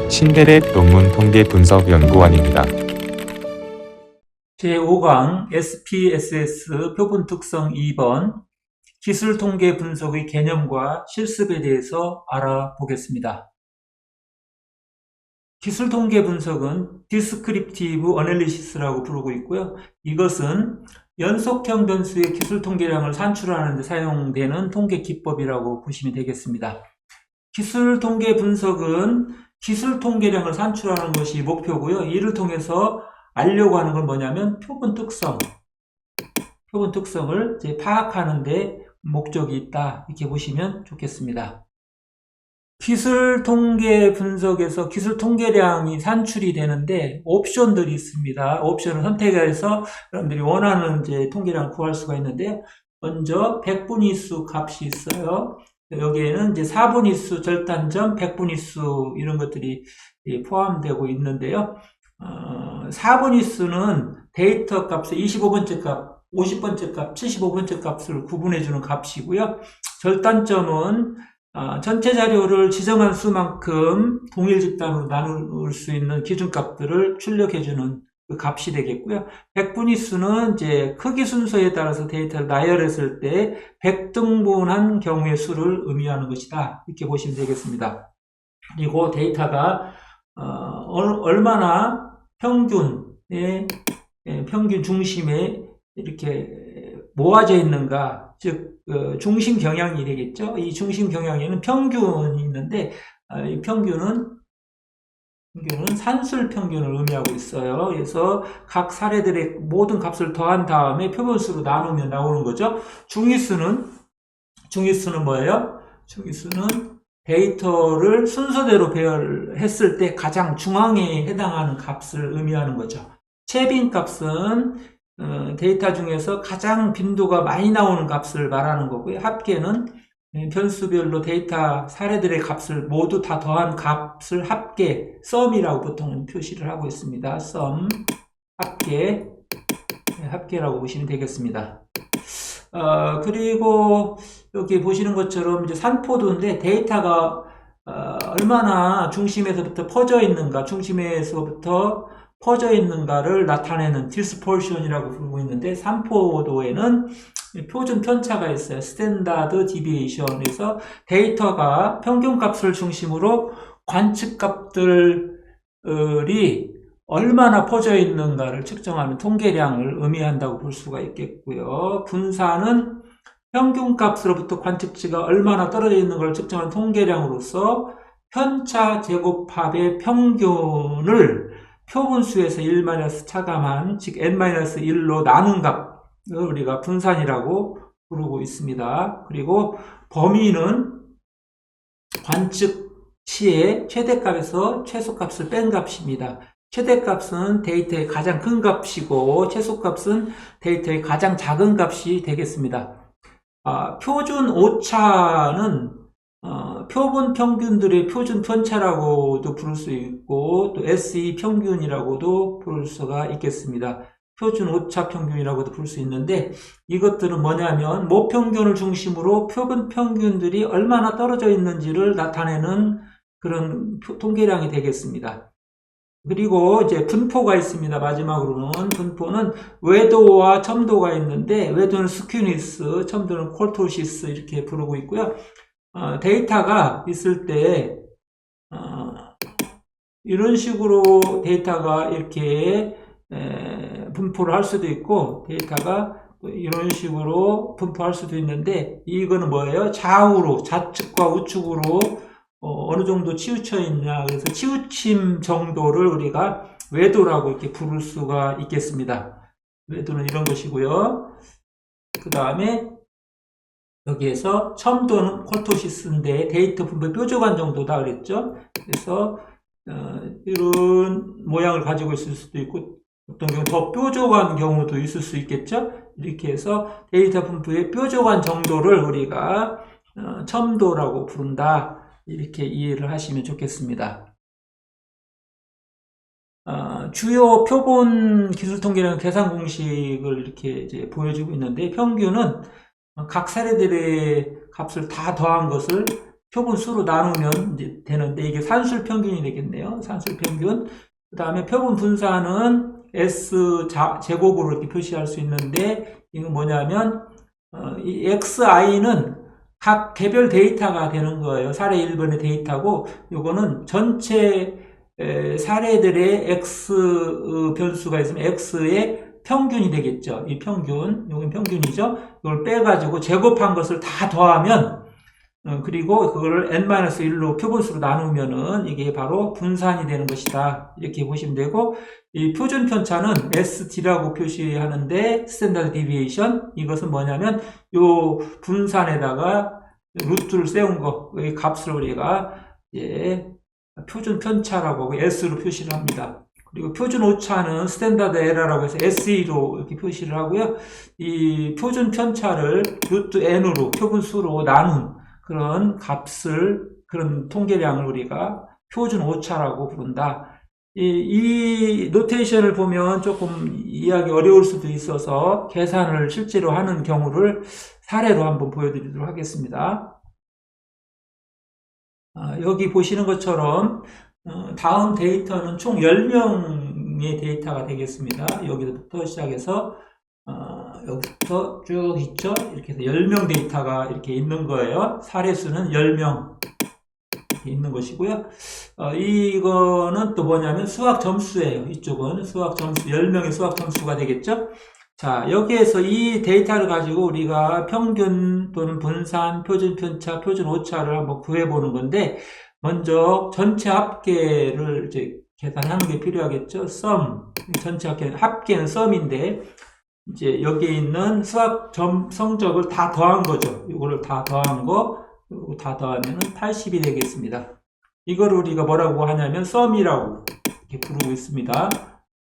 신대랩 논문 통계 분석 연구원입니다. 제5강 SPSS 표본 특성 2번 기술 통계 분석의 개념과 실습에 대해서 알아보겠습니다. 기술 통계 분석은 디스크립티브 어널리시스라고 부르고 있고요. 이것은 연속형 변수의 기술 통계량을 산출하는 데 사용되는 통계 기법이라고 보시면 되겠습니다. 기술 통계 분석은 기술 통계량을 산출하는 것이 목표고요. 이를 통해서 알려고 하는 건 뭐냐면 표본 특성을 이제 파악하는 데 목적이 있다. 이렇게 보시면 좋겠습니다. 기술 통계 분석에서 기술 통계량이 산출이 되는데 옵션들이 있습니다. 옵션을 선택해서 여러분들이 원하는 이제 통계량을 구할 수가 있는데요. 먼저 백분위수 값이 있어요. 여기에는 이제 4분위수, 절단점, 백분위수 이런 것들이 포함되고 있는데요. 4분위수는 데이터 값의 25번째 값, 50번째 값, 75번째 값을 구분해주는 값이고요. 절단점은 전체 자료를 지정한 수만큼 동일 집단으로 나눌 수 있는 기준값들을 출력해주는 그 값이 되겠고요. 백분위수는 이제 크기 순서에 따라서 데이터를 나열했을 때 100등분한 경우의 수를 의미하는 것이다. 이렇게 보시면 되겠습니다. 그리고 데이터가 얼마나 평균 중심에 이렇게 모아져 있는가, 즉 중심 경향이 되겠죠. 이 중심 경향에는 평균이 있는데 이 평균은 산술 평균을 의미하고 있어요. 그래서 각 사례들의 모든 값을 더한 다음에 표본수로 나누면 나오는 거죠. 중위수는 뭐예요? 중위수는 데이터를 순서대로 배열했을 때 가장 중앙에 해당하는 값을 의미하는 거죠. 최빈 값은 데이터 중에서 가장 빈도가 많이 나오는 값을 말하는 거고요. 합계는 변수별로 데이터 사례들의 값을 모두 다 더한 값을 합계, 썸이라고 보통은 표시를 하고 있습니다. 썸, 합계라고 보시면 되겠습니다. 그리고 여기 보시는 것처럼 이제 산포도인데 데이터가 얼마나 중심에서부터 퍼져 있는가를 나타내는 디스퍼션이라고 부르고 있는데, 산포도에는 표준 편차가 있어요. 스탠다드 디비에이션에서 데이터가 평균값을 중심으로 관측값들이 얼마나 퍼져 있는가를 측정하는 통계량을 의미한다고 볼 수가 있겠고요. 분산은 평균값으로부터 관측치가 얼마나 떨어져 있는 걸 측정하는 통계량으로서 편차 제곱합의 평균을 표분수에서 1-차감한, 즉 n-1로 나눈 값을 우리가 분산이라고 부르고 있습니다. 그리고 범위는 관측치의 최대값에서 최소값을 뺀 값입니다. 최대값은 데이터의 가장 큰 값이고 최소값은 데이터의 가장 작은 값이 되겠습니다. 표준 오차는 표본 평균들의 표준 편차라고도 부를 수 있고, 또 SE 평균이라고도 부를 수가 있겠습니다. 표준 오차 평균이라고도 부를 수 있는데, 이것들은 뭐냐면 모평균을 중심으로 표본 평균들이 얼마나 떨어져 있는지를 나타내는 그런 통계량이 되겠습니다. 그리고 이제 분포가 있습니다. 마지막으로는 분포는 외도와 첨도가 있는데, 외도는 스큐니스, 첨도는 콜토시스 이렇게 부르고 있고요. 데이터가 있을 때 이런 식으로 데이터가 이렇게 분포를 할 수도 있고, 데이터가 이런 식으로 분포할 수도 있는데, 이거는 뭐예요? 좌측과 우측으로 어느 정도 치우쳐 있냐, 그래서 치우침 정도를 우리가 외도라고 이렇게 부를 수가 있겠습니다. 외도는 이런 것이고요. 그 다음에 여기에서 첨도는 콜토시스인데 데이터 분포 뾰족한 정도다 그랬죠. 그래서 이런 모양을 가지고 있을 수도 있고, 어떤 경우 더 뾰족한 경우도 있을 수 있겠죠. 이렇게 해서 데이터 분포의 뾰족한 정도를 우리가 첨도라고 부른다. 이렇게 이해를 하시면 좋겠습니다. 주요 표본 기술 통계량 계산 공식을 이렇게 이제 보여주고 있는데, 평균은 각 사례들의 값을 다 더한 것을 표분수로 나누면 이제 되는데 이게 산술 평균이 되겠네요. 산술 평균. 그 다음에 표분 분산은 S 제곱으로 이렇게 표시할 수 있는데 이건 뭐냐면 이 XI는 각 개별 데이터가 되는 거예요. 사례 1번의 데이터고 요거는 전체 사례들의 X 변수가 있으면 X의 평균이 되겠죠. 이 평균, 요건 평균이죠. 이걸 빼가지고 제곱한 것을 다 더하면 그리고 그거를 n-1로 표분수로 나누면은 이게 바로 분산이 되는 것이다. 이렇게 보시면 되고, 이 표준 편차는 SD라고 표시하는데, 스탠다드 디비에이션, 이것은 뭐냐면, 요 분산에다가 루트를 세운 거, 이 값을 우리가, 표준 편차라고 하고 S로 표시를 합니다. 그리고 표준 오차는 스탠다드 에러라고 해서 SE로 이렇게 표시를 하고요. 이 표준 편차를 루트 N으로, 표분수로 나눈 그런 값을, 그런 통계량을 우리가 표준 오차라고 부른다. 이 노테이션을 보면 조금 이해하기 어려울 수도 있어서 계산을 실제로 하는 경우를 사례로 한번 보여드리도록 하겠습니다. 여기 보시는 것처럼 다음 데이터는 총 10명의 데이터가 되겠습니다. 여기부터 시작해서 여기부터 쭉 있죠. 이렇게 해서 10명 데이터가 이렇게 있는 거예요. 사례수는 10명 이렇게 있는 것이고요. 이거는 또 뭐냐면 수학 점수예요. 이쪽은 수학 점수, 10명의 수학 점수가 되겠죠. 자, 여기에서 이 데이터를 가지고 우리가 평균 또는 분산, 표준 편차, 표준 오차를 한번 구해보는 건데, 먼저 전체 합계를 이제 계산하는 게 필요하겠죠. 전체 합계는 썸인데, 이제 여기에 있는 수학 성적을 다 더한 거죠. 이거를 다 더한 거, 그리고 다 더하면은 80이 되겠습니다. 이걸 우리가 뭐라고 하냐면 썸이라고 이렇게 부르고 있습니다.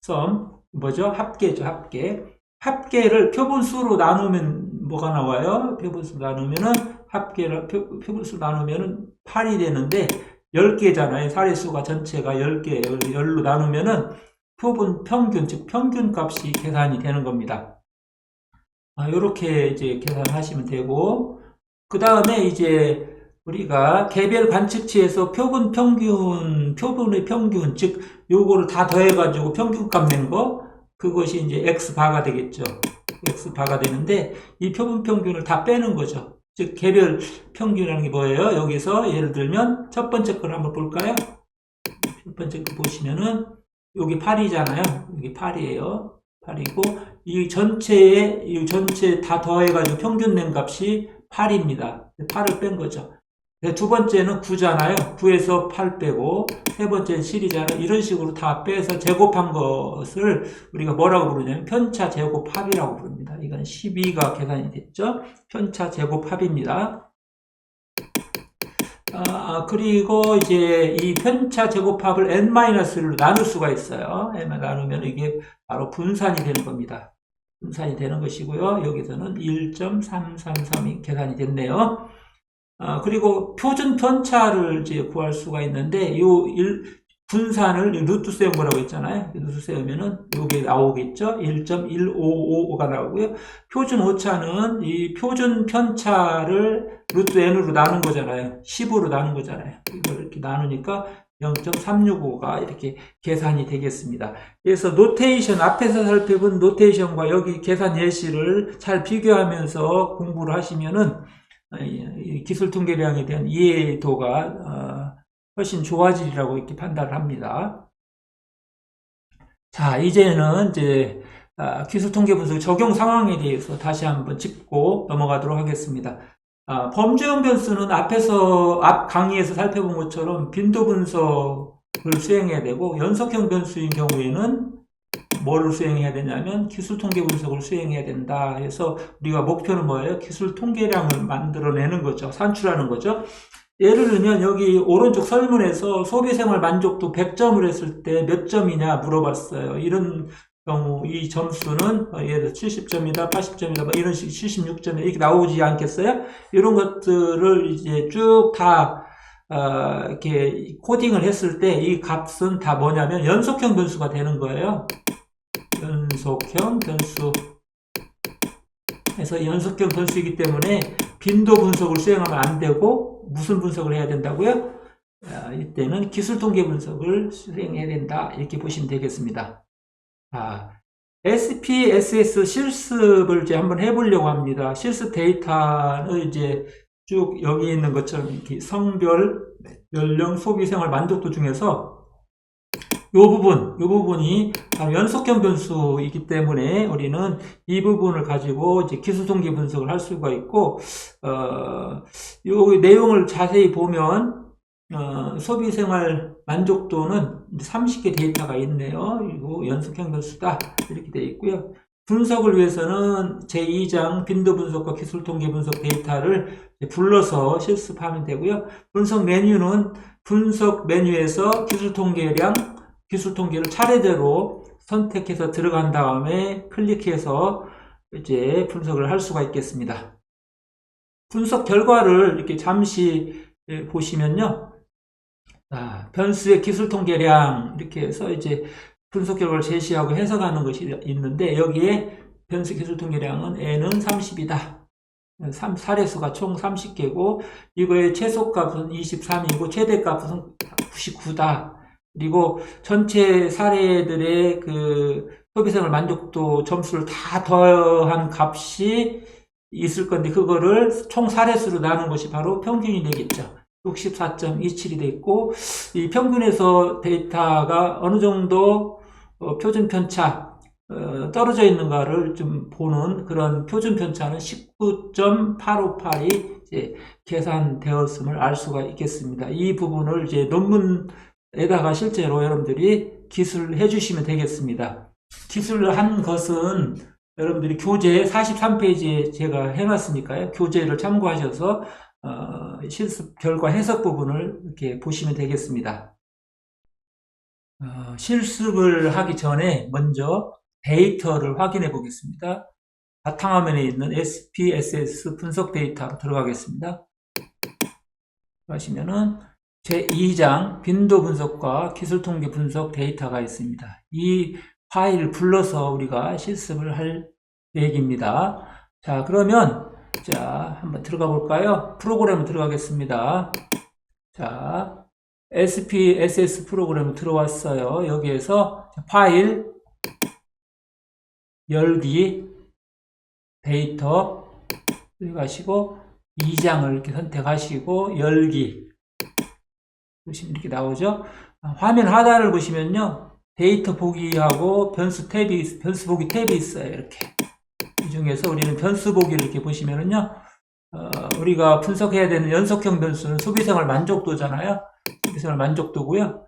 썸, 뭐죠? 합계죠, 합계. 합계를 표분수로 나누면 뭐가 나와요? 표분수로 나누면은 합계를 표분수로 나누면은 8이 되는데 10개잖아요. 사례수가 전체가 10개예요. 10로 나누면은 표분 평균, 즉 평균 값이 계산이 되는 겁니다. 이렇게 이제 계산하시면 되고, 그 다음에 이제 우리가 개별 관측치에서 표분의 평균, 즉 요거를 다 더해가지고 평균값 낸 거, 그것이 이제 X바가 되겠죠. X바가 되는데 이 표분 평균을 다 빼는 거죠. 즉 개별 평균이라는 게 뭐예요? 여기서 예를 들면 첫 번째 걸 한번 볼까요? 첫 번째 거 보시면은 여기 8이잖아요. 여기 8이에요. 8이고 이 전체 다 더해가지고 평균 낸 값이 8입니다. 8을 뺀 거죠. 두 번째는 9잖아요. 9에서 8 빼고 세 번째는 7이잖아요. 이런 식으로 다 빼서 제곱한 것을 우리가 뭐라고 부르냐면 편차 제곱합이라고 부릅니다. 이건 12가 계산이 됐죠. 편차 제곱합입니다. 그리고 이제 이 편차 제곱합을 n-1로 나눌 수가 있어요. n만 나누면 이게 바로 분산이 되는 겁니다. 분산이 되는 것이고요. 여기서는 1.333이 계산이 됐네요. 그리고 표준 편차를 이제 구할 수가 있는데, 분산을 루트 세운 거라고 했잖아요. 루트 세우면은 요게 나오겠죠? 1.155가 나오고요. 표준 오차는 이 표준 편차를 루트 n으로 나눈 거잖아요. 10으로 나눈 거잖아요. 이걸 이렇게 나누니까 0.365가 이렇게 계산이 되겠습니다. 그래서 노테이션, 앞에서 살펴본 노테이션과 여기 계산 예시를 잘 비교하면서 공부를 하시면은 기술 통계량에 대한 이해도가 훨씬 좋아지리라고 이렇게 판단을 합니다. 자, 이제는 이제 기술 통계 분석 적용 상황에 대해서 다시 한번 짚고 넘어가도록 하겠습니다. 범죄형 변수는 앞 강의에서 살펴본 것처럼 빈도 분석을 수행해야 되고, 연속형 변수인 경우에는 뭐를 수행해야 되냐면 기술 통계 분석을 수행해야 된다 해서 우리가 목표는 뭐예요? 기술 통계량을 만들어내는 거죠. 산출하는 거죠. 예를 들면 여기 오른쪽 설문에서 소비생활 만족도 100점을 했을 때 몇 점이냐 물어봤어요. 이런 경우 이 점수는 예를 들어 70점이다, 80점이다, 뭐 이런 식 76점 이렇게 나오지 않겠어요? 이런 것들을 이제 쭉 다 이렇게 코딩을 했을 때 이 값은 다 뭐냐면 연속형 변수가 되는 거예요. 연속형 변수. 그래서 연속형 변수이기 때문에 빈도 분석을 수행하면 안 되고 무슨 분석을 해야 된다고요? 이때는 기술 통계 분석을 수행해야 된다. 이렇게 보시면 되겠습니다. SPSS 실습을 이제 한번 해보려고 합니다. 실습 데이터는 이제 쭉 여기 있는 것처럼 이렇게 성별, 연령, 소비 생활 만족도 중에서 요 부분이 바로 연속형 변수이기 때문에 우리는 이 부분을 가지고 이제 기술 통계 분석을 할 수가 있고, 요 내용을 자세히 보면, 소비 생활 만족도는 30개 데이터가 있네요. 이거 연속형 변수다. 이렇게 되어 있고요. 분석을 위해서는 제2장 빈도 분석과 기술 통계 분석 데이터를 불러서 실습하면 되고요. 분석 메뉴는 분석 메뉴에서 기술 통계를 차례대로 선택해서 들어간 다음에 클릭해서 이제 분석을 할 수가 있겠습니다. 분석 결과를 이렇게 잠시 보시면요. 변수의 기술 통계량 이렇게 해서 이제 분석 결과를 제시하고 해석하는 것이 있는데, 여기에 변수 기술 통계량은 n은 30이다. 사례수가 총 30개고, 이거의 최소값은 23이고 최대값은 99다. 그리고 전체 사례들의 그 소비생활 만족도 점수를 다 더한 값이 있을 건데, 그거를 총 사례수로 나눈 것이 바로 평균이 되겠죠. 64.27이 돼 있고, 이 평균에서 데이터가 어느 정도 표준 편차 떨어져 있는가를 좀 보는 그런 표준 편차는 19.858이 이제 계산되었음을 알 수가 있겠습니다. 이 부분을 이제 논문에다가 실제로 여러분들이 기술을 해주시면 되겠습니다. 기술을 한 것은 여러분들이 교재 43페이지에 제가 해놨으니까요. 교재를 참고하셔서 실습 결과 해석 부분을 이렇게 보시면 되겠습니다. 실습을 하기 전에 먼저 데이터를 확인해 보겠습니다. 바탕화면에 있는 SPSS 분석 데이터로 들어가겠습니다. 하시면은 제2장 빈도 분석과 기술 통계 분석 데이터가 있습니다. 이 파일을 불러서 우리가 실습을 할 계획입니다. 자, 그러면 한번 들어가 볼까요? 프로그램 들어가겠습니다. 자, SPSS 프로그램 들어왔어요. 여기에서 파일, 열기, 데이터 클릭하시고 2장을 이렇게 선택하시고 열기 보시면 이렇게 나오죠. 화면 하단을 보시면요. 데이터 보기하고 변수 보기 탭이 있어요. 이렇게. 이 중에서 우리는 변수 보기를 이렇게 보시면은요. 우리가 분석해야 되는 연속형 변수는 소비생활 만족도잖아요. 소비생활 만족도고요.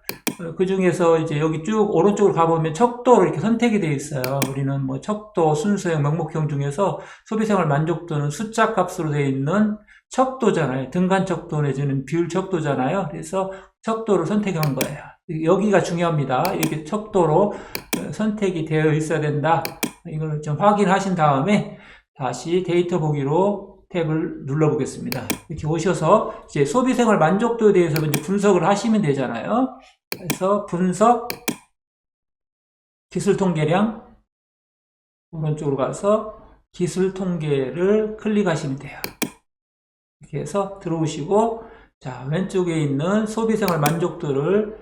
그 중에서 이제 여기 쭉 오른쪽으로 가보면 척도로 이렇게 선택이 되어 있어요. 우리는 뭐 척도, 순수형, 명목형 중에서 소비생활 만족도는 숫자 값으로 되어 있는 척도잖아요. 등간 척도 내지는 비율 척도잖아요. 그래서 척도를 선택한 거예요. 여기가 중요합니다. 이렇게 척도로 선택이 되어 있어야 된다. 이걸 좀 확인하신 다음에 다시 데이터 보기로 탭을 눌러보겠습니다. 이렇게 오셔서 이제 소비생활 만족도에 대해서 이제 분석을 하시면 되잖아요. 그래서 분석, 기술 통계량, 오른쪽으로 가서 기술 통계를 클릭하시면 돼요. 이렇게 해서 들어오시고, 자, 왼쪽에 있는 소비생활 만족도를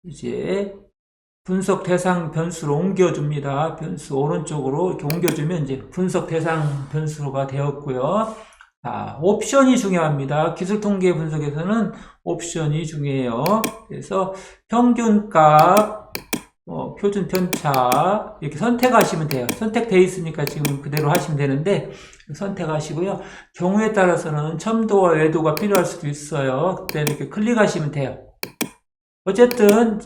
이제 분석 대상 변수로 옮겨줍니다. 변수 오른쪽으로 이렇게 옮겨주면 이제 분석 대상 변수가 되었고요. 옵션이 중요합니다. 기술 통계 분석에서는 옵션이 중요해요. 그래서 평균값, 표준 편차 이렇게 선택하시면 돼요. 선택되어 있으니까 지금 그대로 하시면 되는데 선택하시고요. 경우에 따라서는 첨도와 외도가 필요할 수도 있어요. 그때는 이렇게 클릭하시면 돼요. 어쨌든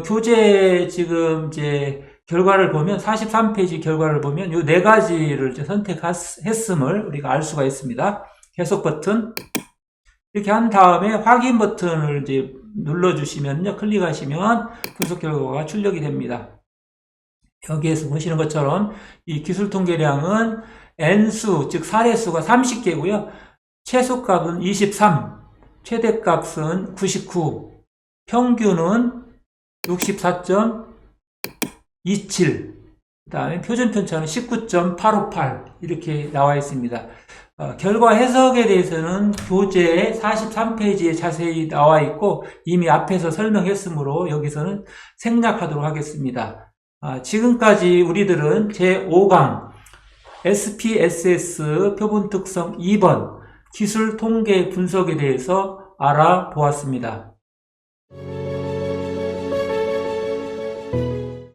교재 지금 이제 결과를 보면 43페이지 결과를 보면 이 네 가지를 이제 선택했음을 우리가 알 수가 있습니다. 계속 버튼 이렇게 한 다음에 확인 버튼을 이제 눌러주시면요, 클릭하시면 분석 결과가 출력이 됩니다. 여기에서 보시는 것처럼 이 기술 통계량은 n수 즉 사례수가 30개고요. 최소값은 23, 최대값은 99, 평균은 64.27, 그 다음에 표준 편차는 19.858 이렇게 나와 있습니다. 결과 해석에 대해서는 교재 43페이지에 자세히 나와 있고 이미 앞에서 설명했으므로 여기서는 생략하도록 하겠습니다. 지금까지 우리들은 제5강 SPSS 표본 특성 2번 기술 통계 분석에 대해서 알아보았습니다.